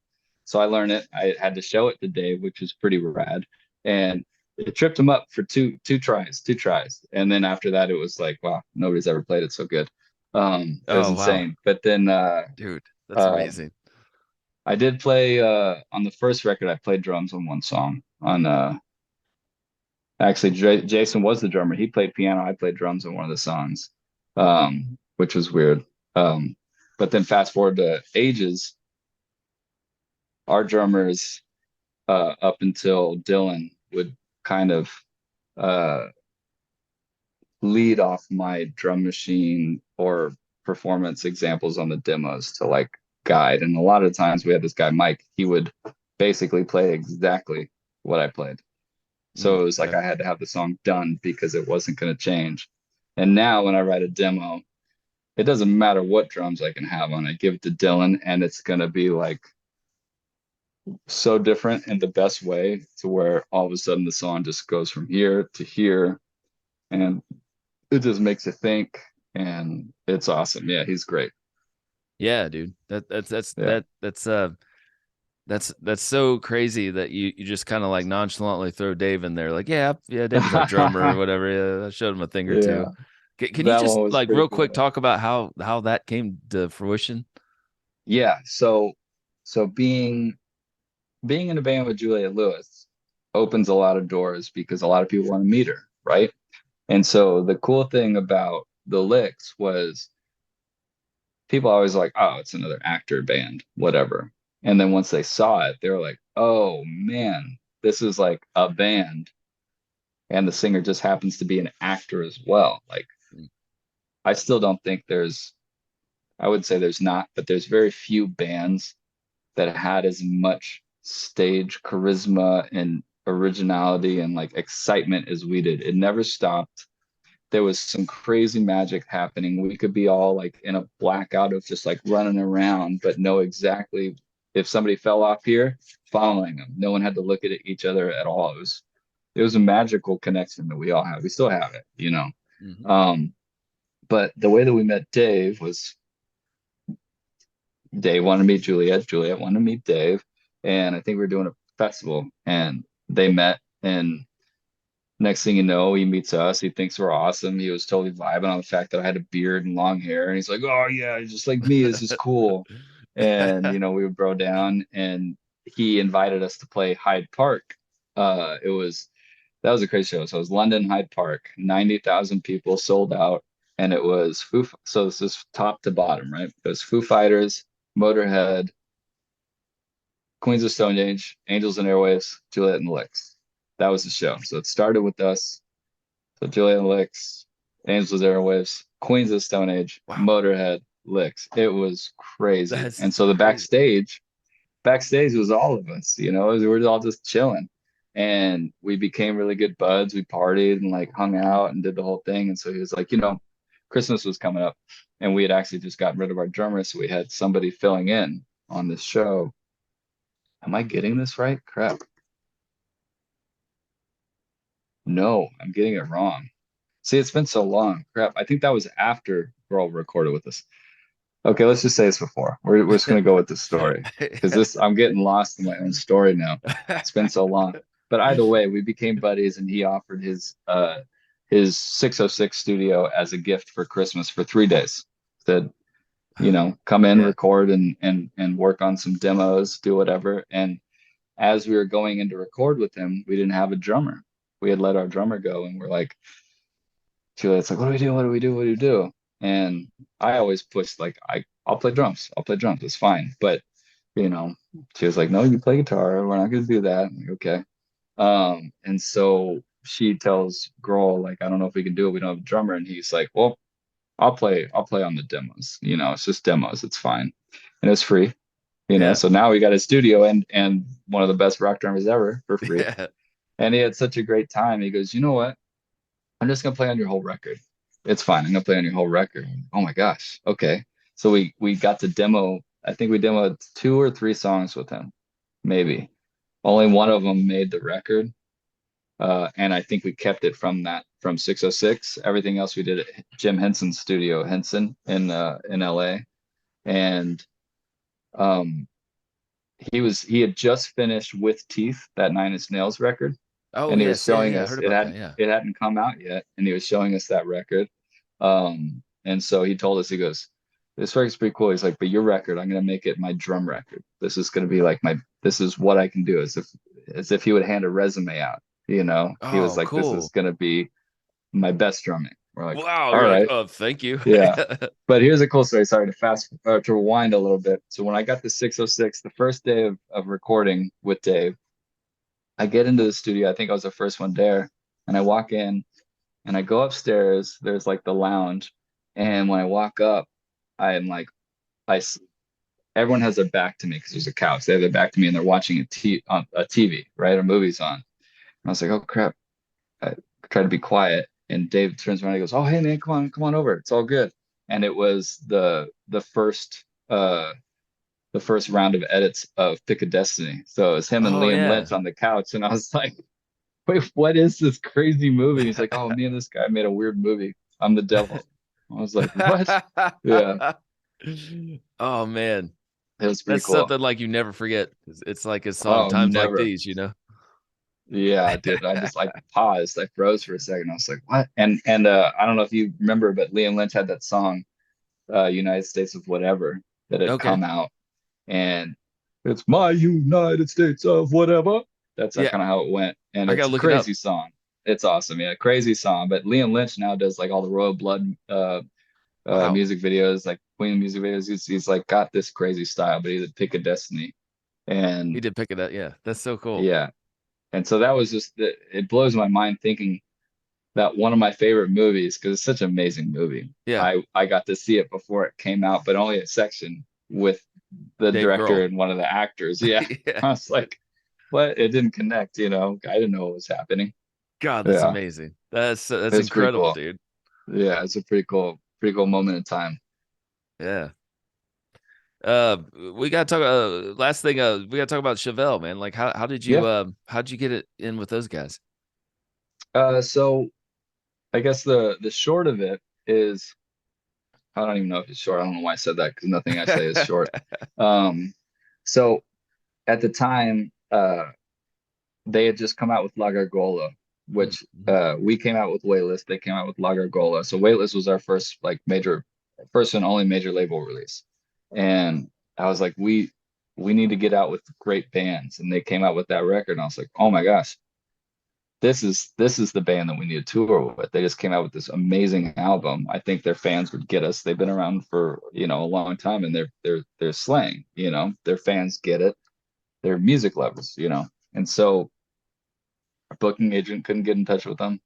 So I learned it. I had to show it to Dave, which was pretty rad. And it tripped him up for two tries. And then after that, it was like, wow, nobody's ever played it so good. It was Oh wow. insane. But then Dude, that's uh, amazing. I did play on the first record, I played drums on one song. On Actually, Jason was the drummer. He played piano. I played drums on one of the songs, which was weird. But then fast forward to Ages, our drummers up until Dylan would kind of uh, lead off my drum machine or performance examples on the demos to like guide. And a lot of times we had this guy, Mike, he would basically play exactly what I played. So it was like Okay. I had to have the song done because it wasn't going to change. And now when I write a demo, it doesn't matter what drums I can have on it. Give it to Dylan, and it's going to be like so different in the best way to where all of a sudden the song just goes from here to here and it just makes you think and it's awesome. Yeah, he's great. Yeah, dude. Yeah. That's so crazy that you just kind of like nonchalantly throw Dave in there, like, yeah, yeah, Dave was our drummer or whatever. Yeah, I showed him a thing or two. Yeah. Can you That just one was like pretty real quick cool. talk about how that came to fruition? Yeah. So being in a band with Juliette Lewis opens a lot of doors because a lot of people want to meet her, right? And so the cool thing about the Licks was people always like, oh, it's another actor band, whatever. And then once they saw it, they were like, oh man, this is like a band. And the singer just happens to be an actor as well. Like, I still don't think I would say there's not, but there's very few bands that had as much stage charisma and originality and like excitement as we did. It never stopped. There was some crazy magic happening. We could be all like in a blackout of just like running around, but know exactly if somebody fell off here, following them. No one had to look at each other at all. It was a magical connection that we all have. We still have it, you know. Hmm. Um, but the way that we met Dave was Dave wanted to meet Juliet, Juliet wanted to meet Dave, and I think we were doing a festival, and they met, and next thing you know, he meets us. He thinks we're awesome. He was totally vibing on the fact that I had a beard and long hair. And he's like, oh, yeah, just like me. This is cool. And, we would bro down and he invited us to play Hyde Park. That was a crazy show. So it was London Hyde Park, 90,000 people sold out. And it was so this is top to bottom, right? It was Foo Fighters, Motorhead, Queens of Stone Age, Angels and Airwaves, Juliet and the Licks. That was the show. So it started with us. So Julian Licks, Angels Airwaves, Queens of Stone Age, Wow, Motorhead, Licks. It was crazy. that's And so the crazy. backstage was all of us, we were all just chilling. And we became really good buds. We partied and like hung out and did the whole thing. And so he was like, Christmas was coming up and we had actually just gotten rid of our drummer. So we had somebody filling in on this show. Am I getting this right? Crap. No, I'm getting it wrong. See, it's been so long. Crap. I think that was after Grohl recorded with us. Okay, let's just say it's before. We're just gonna go with this story because I'm getting lost in my own story now. It's been so long. But either way, we became buddies and he offered his 606 studio as a gift for Christmas for 3 days. Said, come in, Yeah. record and work on some demos, do whatever. And as we were going in to record with him, we didn't have a drummer. We had let our drummer go and we're like, Juliet's like, what do we do? What do we do? What do we do? And I always pushed like I'll play drums. I'll play drums. It's fine. But you know, she was like, no, you play guitar. We're not gonna do that. I'm like, okay. And so she tells Grohl, like, I don't know if we can do it. We don't have a drummer. And he's like, well, I'll play on the demos. It's just demos. It's fine. And it's free. Yeah. So now we got a studio and one of the best rock drummers ever for free. Yeah. And he had such a great time. He goes, you know what? I'm just gonna play on your whole record. It's fine. I'm gonna play on your whole record. Oh my gosh. Okay. So we got to demo. I think we demoed 2 or 3 songs with him, maybe. Only one of them made the record. And I think we kept it from 606. Everything else we did at Jim Henson's studio, Henson in LA. And um he had just finished with Teeth, that Nine Inch Nails record Oh and he was yes, yeah, showing yeah. I us heard about that. Yeah. it hadn't come out yet, and he was showing us that record. And so he told us, he goes, "This record's pretty cool." He's like, "But your record, I'm gonna make it my drum record. This is gonna be like this is what I can do." As if he would hand a resume out. He was Oh, like, "This is cool. gonna be my best drumming." We're like, Wow. "All You're like, right, oh, thank you. yeah." But here's a cool story. Sorry to to rewind a little bit. So when I got the 606, the first day of recording with Dave, I get into the studio. I think I was the first one there, and I walk in, And I go upstairs, there's like the lounge, and when I walk up, I am like I s- everyone has their back to me because there's a couch. They have their back to me and they're watching a TV, right? Or movies on. And I was like, oh crap. I try to be quiet. And Dave turns around and he goes, oh hey man, come on over. It's all good. And it was the first round of edits of Pick a Destiny. So it was him and Oh Liam yeah. Lynch on the couch. And I was like, wait, what is this crazy movie? He's like, oh, me and this guy made a weird movie. I'm the devil. I was like, what? Yeah, Oh man. it was pretty That's cool. something like you never forget. It's like his song, Oh, Times Like never. These, you know? Yeah, dude. I paused. I froze for a second. I was like, what? And I don't know if you remember, but Liam Lynch had that song, United States of Whatever, that had Okay. come out. And it's my United States of whatever. That's Yeah. kind of how it went. And I it's gotta a look it up. crazy song. It's awesome. Yeah, crazy song. But Liam Lynch now does like all the Royal Blood Wow. music videos, like Queen music videos. He's like got this crazy style, but he's a Pick a Destiny. He And did pick it up. Yeah. That's so cool. yeah. And so that was just it blows my mind thinking that one of my favorite movies, because it's such an amazing movie. Yeah. I got to see it before it came out, but only a section with the Dave director Grohl. and one of the actors. Yeah. Yeah. I was like, what? It didn't connect, you know. I didn't know what was happening. God, that's Yeah. amazing. That's It's pretty incredible, cool. dude. Yeah, it's a pretty cool moment in time. Yeah. Uh, we gotta talk. Last thing. We gotta talk about Chevelle, man. Like, Yeah. how'd you get it in with those guys? So I guess the short of it is I don't even know if it's short. I don't know why I said that because nothing I say is short. Um, so at the time, they had just come out with La Gargola, which Mhm. we came out with Waitlist. They came out with La Gargola. So Waitlist was our first like major, first and only major label release. And I was like, we need to get out with great bands. And they came out with that record. And I was like, oh my gosh, this is the band that we need to tour with. They just came out with this amazing album. I think their fans would get us. They've been around for, a long time and they're slaying, their fans get it. They're music lovers. And so our booking agent couldn't get in touch with them.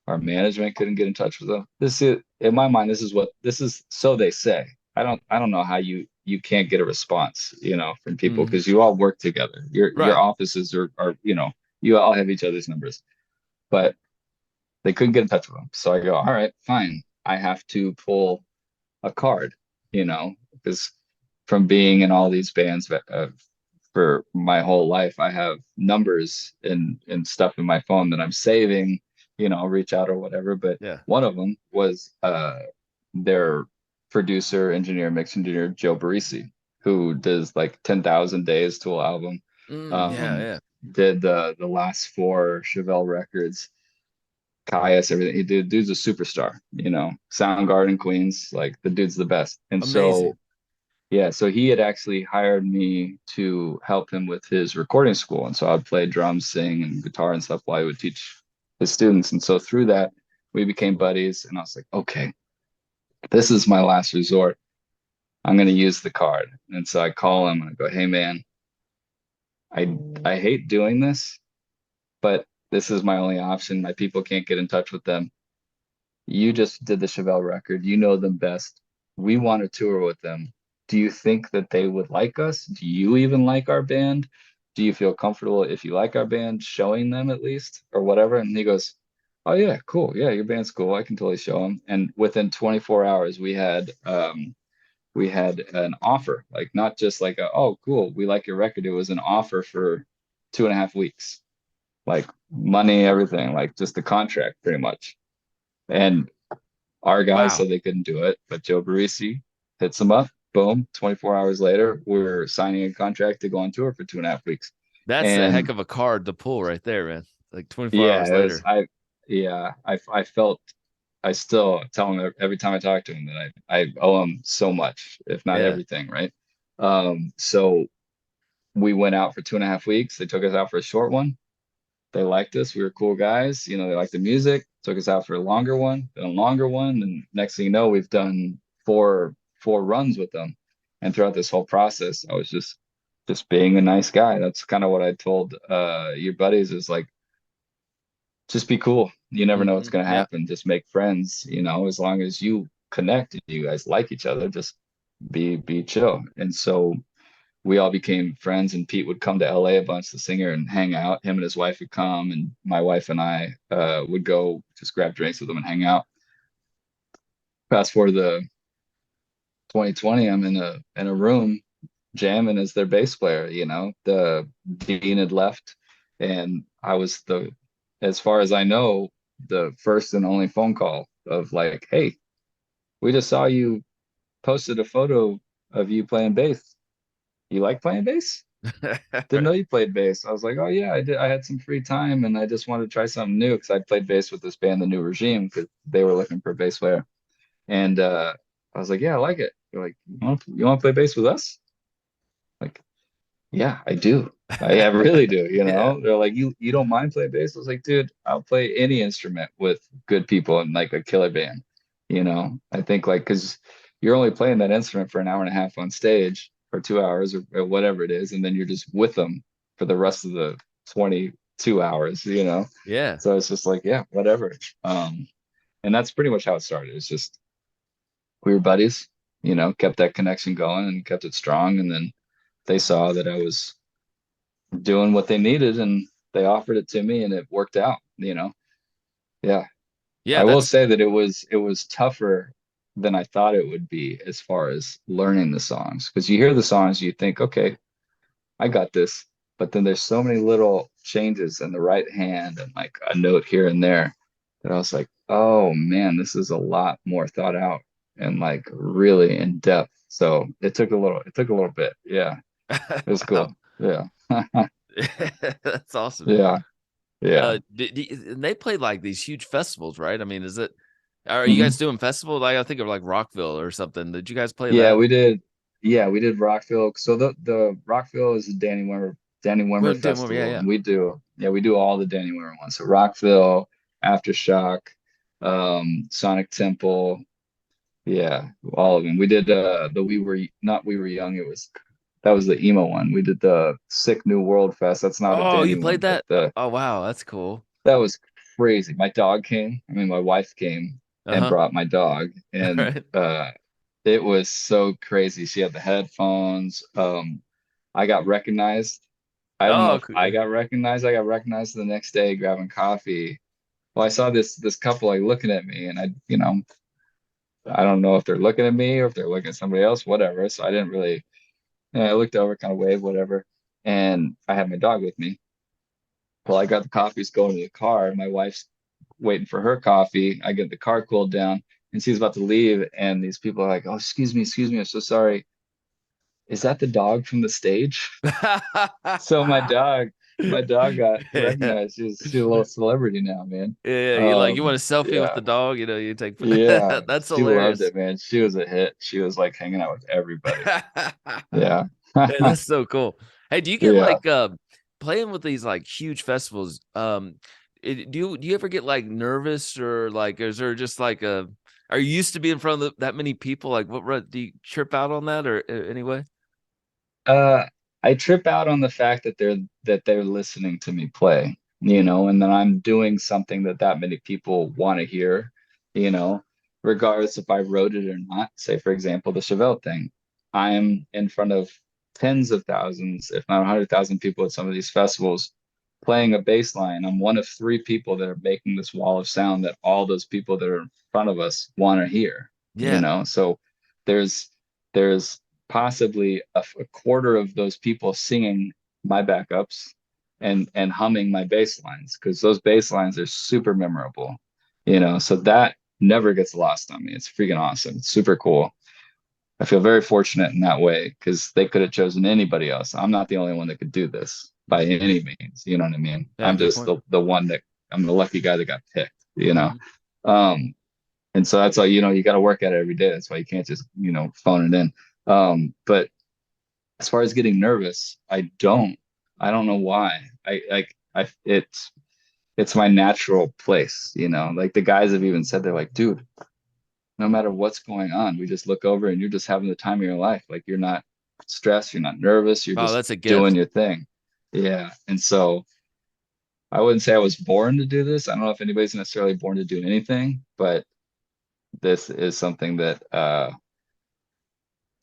Our management couldn't get in touch with them. This is, in my mind, this is, so they say. I don't know how you can't get a response, from people Mhm. because you all work together. Your Right. offices are, you all have each other's numbers, but they couldn't get in touch with them. So I go, all right, fine. I have to pull a card, because from being in all these bands for my whole life, I have numbers and stuff in my phone that I'm saving, I'll reach out or whatever. But Yeah. one of them was their producer, engineer, mix engineer, Joe Barisi, who does like 10,000 Days Tool album. Yeah. Um, Yeah. did the last four Chevelle records, Caius, everything. Dude's a superstar, Soundgarden, Queens, like the dude's the best. And Amazing. so yeah, so he had actually hired me to help him with his recording school. And so I'd play drums, sing, and guitar and stuff while he would teach his students. And so through that, we became Cool. buddies. And I was like, okay, this is my last resort. I'm going to use the card. And so I call him and I go, hey, man, I hate doing this, but this is my only option. My people can't get in touch with them. You just did the Chevelle record. You know them best. We want to tour with them. Do you think that they would like us? Do you even like our band? Do you feel comfortable if you like our band showing them at least or whatever? And he goes, oh yeah, cool. Yeah, your band's cool. I can totally show them. And within 24 hours, we had an offer, like not just like oh cool, we like your record. It was an offer for 2.5 weeks, like money, everything, like just the contract pretty much. And our guys Wow. said they couldn't do it, but Joe Barisi hits them up. Boom. 24 hours later, we're signing a contract to go on tour for 2.5 weeks. That's a heck And of a card to pull right there, man. Like 24 yeah, hours later. yeah, I felt, I still tell him every time I talk to him that I owe him so much, if not Yeah. everything, right? So we went out for 2.5 weeks. They took us out for a short one. They liked us. We were cool guys. They liked the music. Took us out for a longer one, then a longer one, and next thing you know, we've done four runs with them. And throughout this whole process, I was just being a nice guy. That's kind of what I told your buddies is like, just be cool. You never know what's Hmm. going to Yeah. happen. Just make friends, as long as you connect and you guys like each other, just be chill. And so we all became friends, and Pete would come to LA a bunch, the singer, and hang out. Him and his wife would come, and my wife and I would go just grab drinks with them and hang out. Fast forward to 2020, I'm in a room jamming as their bass player. The dean had left, and I was as far as I know, the first and only phone call of like, hey, we just saw you posted a photo of you playing bass. You like playing bass? Didn't know you played bass. I was like, oh yeah, I did. I had some free time and I just wanted to try something new because I played bass with this band, The New Regime, because they were looking for a bass player. And I was like, yeah, I like it. They're like, you want to play bass with us? Like, yeah, I do. I really do. Yeah. They're like, you don't mind playing bass? I was like, dude, I'll play any instrument with good people and like a killer band. I think like because you're only playing that instrument for an hour and a half on stage or 2 hours or whatever it is, and then you're just with them for the rest of the 22 hours. Yeah. So it's just like, yeah, whatever. And that's pretty much how it started. It's just we were buddies, kept that connection going and kept it strong, and then they saw that I was doing what they needed and they offered it to me and it worked out. Yeah. Yeah. I will That's say that it was tougher than I thought it would be as far as learning the songs. Because you hear the songs, you think, okay, I got this. But then there's so many little changes in the right hand and like a note here and there that I was like, oh man, this is a lot more thought out and like really in depth. So it took a little bit. Yeah. It was wow. cool. Yeah. That's awesome. Yeah. Yeah. And they played like these huge festivals, right? I mean, are you Mhm. guys doing festival? Like I think of like Rockville or something. Did you guys play Yeah, that? we did. Yeah, we did Rockville. So the Rockville is the Danny Wimmer Well, didn't we? Yeah, festival, yeah. and we do all the Danny Wimmer ones. So Rockville, Aftershock, Sonic Temple, yeah, all of them. We did the We Were Not We Were Young. That was the emo one. We did the Sick New World Fest. That's not a Oh, you Danny played one, but that? Oh, wow, that's cool. that was crazy. My dog came. I mean, my wife came and Uh-huh. brought my dog, All and right. it was so crazy. She had the headphones. I got recognized. I don't know Oh, if I got recognized. I got recognized the next day grabbing coffee. Well, I saw this couple like looking at me, and I don't know if they're looking at me or if they're looking at somebody else, whatever. So I didn't really. I looked over, kind of waved, whatever, and I had my dog with me. Well, I got the coffees going to the car. My wife's waiting for her coffee. I get the car cooled down, and she's about to leave, and these people are like, "Oh, excuse me, I'm so sorry. Is that the dog from the stage?" So my dog got Yeah. recognized. She's a little celebrity now, man. Yeah, you want a selfie with Yeah, the dog, you take yeah. that's She loved hilarious. it, man. She was a hit. She was like hanging out with everybody. Yeah. Man, that's so cool. Hey, do you get Yeah. like playing with these like huge festivals? Do you ever get like nervous or like is there just like a are you used to be in front of that many people? Like do you trip out on that or anyway? Uh, I trip out on the fact that they're listening to me play, and then I'm doing something that many people want to hear, you know, regardless if I wrote it or not. Say, for example, the Chevelle thing. I'm in front of tens of thousands, if not 100,000 people at some of these festivals playing a bass line. I'm one of three people that are making this wall of sound that all those people that are in front of us want to hear. Yeah. So there's there's possibly a quarter of those people singing my backups and humming my bass lines because those bass lines are super memorable. So that never gets lost on me. It's freaking awesome. It's super cool. I feel very fortunate in that way because they could have chosen anybody else. I'm not the only one that could do this by any means. You know what I mean? Yeah, I'm good just point. the one that I'm the lucky guy that got picked. Mhm. Um, and so that's why, you got to work at it every day. That's why you can't just, phone it in. But as far as getting nervous, I don't know why. It's my natural place. Like the guys have even said, they're like, dude, no matter what's going on, we just look over and you're just having the time of your life. Like you're not stressed, you're not nervous, you're Oh, just that's a doing gift. your thing. Yeah. And so I wouldn't say I was born to do this. I don't know if anybody's necessarily born to do anything, but this is something that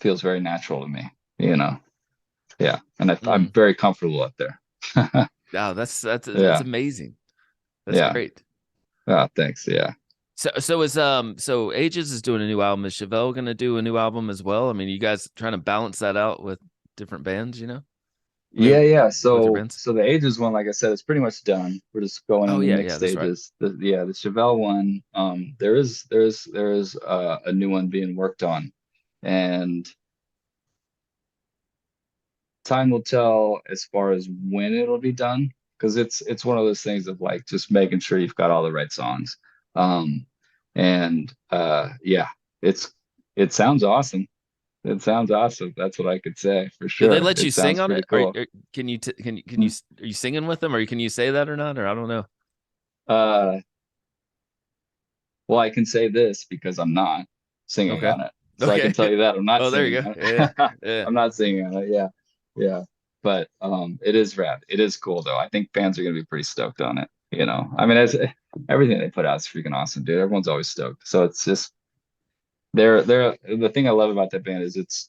feels very natural to me, you know. Yeah. And I'm Mm. very comfortable up there. Wow, that's Yeah. amazing. That's Yeah. great. Oh, thanks. Yeah. So Ages is doing a new album. Is Chevelle gonna do a new album as well? I mean, you guys trying to balance that out with different bands, you know? I Yeah, mean, yeah. with your So bands. so the Ages one, like I said, it's pretty much done. We're just going Oh into yeah, mix yeah, that's right. stages. The Chevelle one, there is a new one being worked on. And time will tell as far as when it'll be done, because it's one of those things of like just making sure you've got all the right songs. And yeah, it's it sounds awesome. It sounds awesome. That's what I could say for Did they sure. let you It sing sounds on pretty it? Or, cool. or are you singing with them, or can you say that or not? Or I don't know. Uh, well, I can say this because I'm not singing Okay. on it. So I Okay. can tell you that I'm not Oh, there you singing go. on Yeah. it. Yeah. I'm not singing on it. Yeah. Yeah. But it is rad. It is cool though. I think fans are gonna be pretty stoked on it. You know, I mean, as everything they put out is freaking awesome, dude. Everyone's always stoked. So it's just they're the thing I love about that band is it's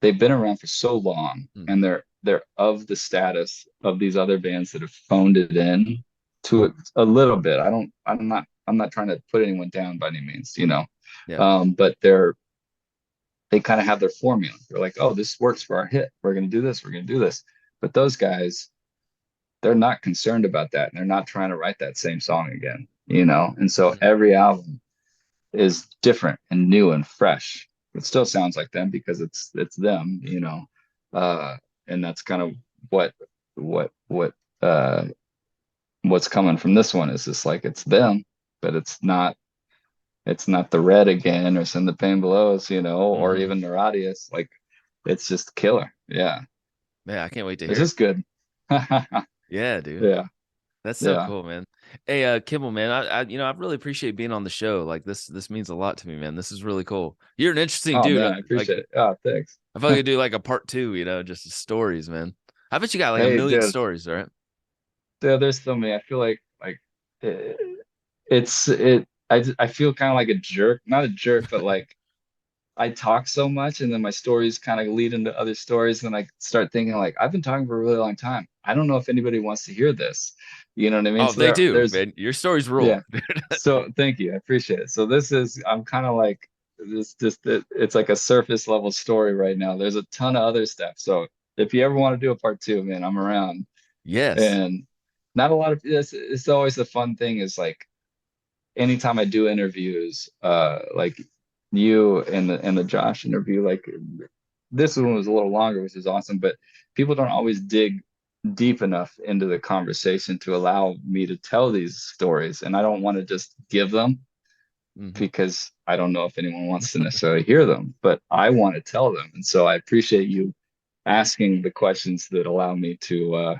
they've been around for so long Mm-hmm. and they're of the status of these other bands that have phoned it in to a little bit. I'm not trying to put anyone down by any means, you know. Yeah. But they kind of have their formula. They're like, oh, this works for our hit. We're gonna do this, we're gonna do this. But those guys, they're not concerned about that. And they're not trying to write that same song again, you know. And so Mhm. every album is different and new and fresh. It still sounds like them because it's them, you know. Uh, and that's kind of what what what uh what's coming from this one is just like it's them, but it's not the Red again or Send the Pain Below Us, you know, or Mhm. even Neuradius. Like it's just killer. Yeah. Yeah, I can't wait to It's hear it. just good. Yeah, dude. Yeah. That's so Yeah. cool, man. Hey, Kemble, man, I really appreciate being on the show. Like this means a lot to me, man. This is really cool. You're an interesting Oh dude. man, I Like appreciate it. Oh, thanks. I feel like I could do like a part two, just stories, man. I bet you got like a Hey, million dude, stories, right? there's so many. I feel like it, it's it. I feel kind of like a jerk, not a jerk, but like I talk so much, and then my stories kind of lead into other stories. And then I start thinking like I've been talking for a really long time. I don't know if anybody wants to hear this. You know what I mean? Oh, So they do, there's man. Your stories yeah. rule. So thank you, I appreciate it. So this is I'm kind of like this just it's like a surface level story right now. There's a ton of other stuff. So if you ever want to do a part two, man, I'm around. Yes. And not a lot of this. It's always the fun thing is like anytime I do interviews, like you and the Josh interview, like this one was a little longer, which is awesome, but people don't always dig deep enough into the conversation to allow me to tell these stories. And I don't want to just give them Hmm. because I don't know if anyone wants to necessarily hear them, but I want to tell them. And so I appreciate you asking the questions that allow me to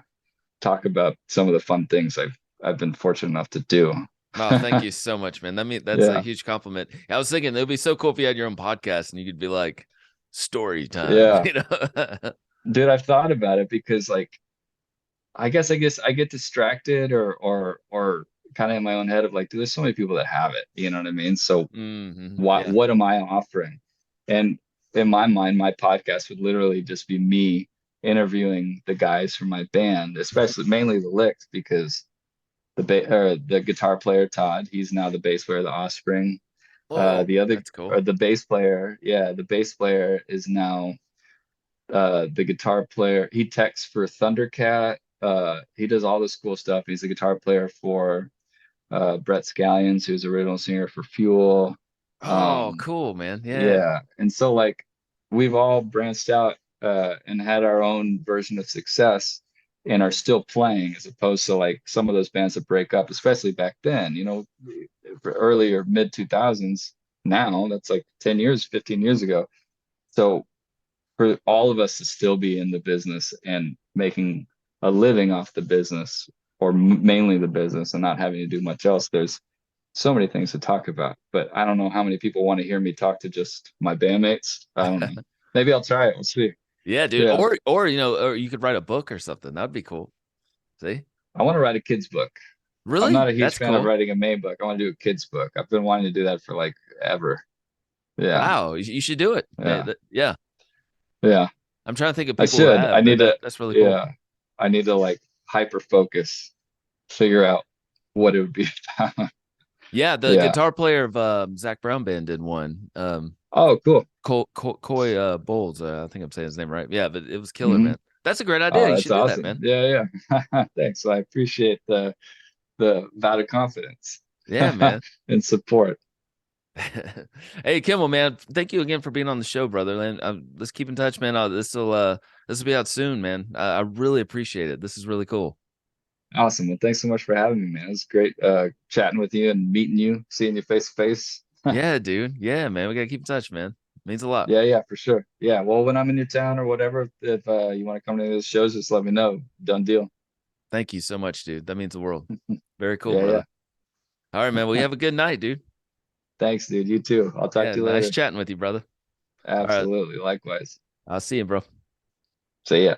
talk about some of the fun things I've been fortunate enough to do. Oh, thank you so much, man. That's a Yeah. huge compliment. I was thinking it would be so cool if you had your own podcast and you could be like story time, Yeah. Dude, I've thought about it because like I guess I get distracted or kind of in my own head of like, dude, there's so many people that have it. You know what I mean? So Yeah. what am I offering? And in my mind, my podcast would literally just be me interviewing the guys from my band, especially mainly the licks, because the guitar player Todd, he's now the bass player of the Offspring. Oh, The other that's cool. or the bass player, yeah, the bass player is now the guitar player. He techs for Thundercat. He does all this cool stuff. He's the guitar player for Brett Scallions, who's the original singer for Fuel. Oh, Um, cool, man. Yeah. yeah, and so like we've all branched out and had our own version of success and are still playing, as opposed to like some of those bands that break up, especially back then. You know, for early or mid 2000s. Now that's like 10 years, 15 years ago. So for all of us to still be in the business and making a living off the business or mainly the business and not having to do much else, there's so many things to talk about. But I don't know how many people want to hear me talk to just my bandmates. I don't know. Maybe I'll try it. We'll see. Yeah, dude. Yeah. Or you could write a book or something. That'd be cool. See? I want to write a kid's book. I'm not Really? a huge That's fan of cool. writing a main book. I want to do a kid's book. I've been wanting to do that for like ever. Yeah. Wow, you should do it. Yeah. Yeah. Yeah. I'm trying to think of I people who should. I have, but need to, that's really cool. yeah. I need to like hyper focus, figure out what it would be about. Yeah, the Yeah. guitar player of Zach Brown Band did one. Oh, cool. Coy Bowles, I think I'm saying his name right. Yeah, but it was killer, Hmm. man. That's a great idea. Oh, You that's should do that, awesome. man. Yeah, yeah. Thanks. I appreciate the vote of confidence Yeah, man. and support. Hey, Kimmel, man. Thank you again for being on the show, brother. And let's keep in touch, man. This will be out soon, man. I really appreciate it. This is really cool. Awesome. Well, thanks so much for having me, man. It was great chatting with you and meeting you, seeing you face to face. Yeah, dude. Yeah, man. We gotta keep in touch, man. Means a lot. Yeah, yeah, for sure. Yeah. Well, when I'm in your town or whatever, if you want to come to any of those shows, just let me know. Done deal. Thank you so much, dude. That means the world. Very cool, Yeah, yeah. brother. All right, man. Well, you have a good night, dude. Thanks, dude. You too. I'll talk Yeah, to you nice later. chatting with you, brother. All right. Absolutely. Likewise. I'll see you, bro. See ya.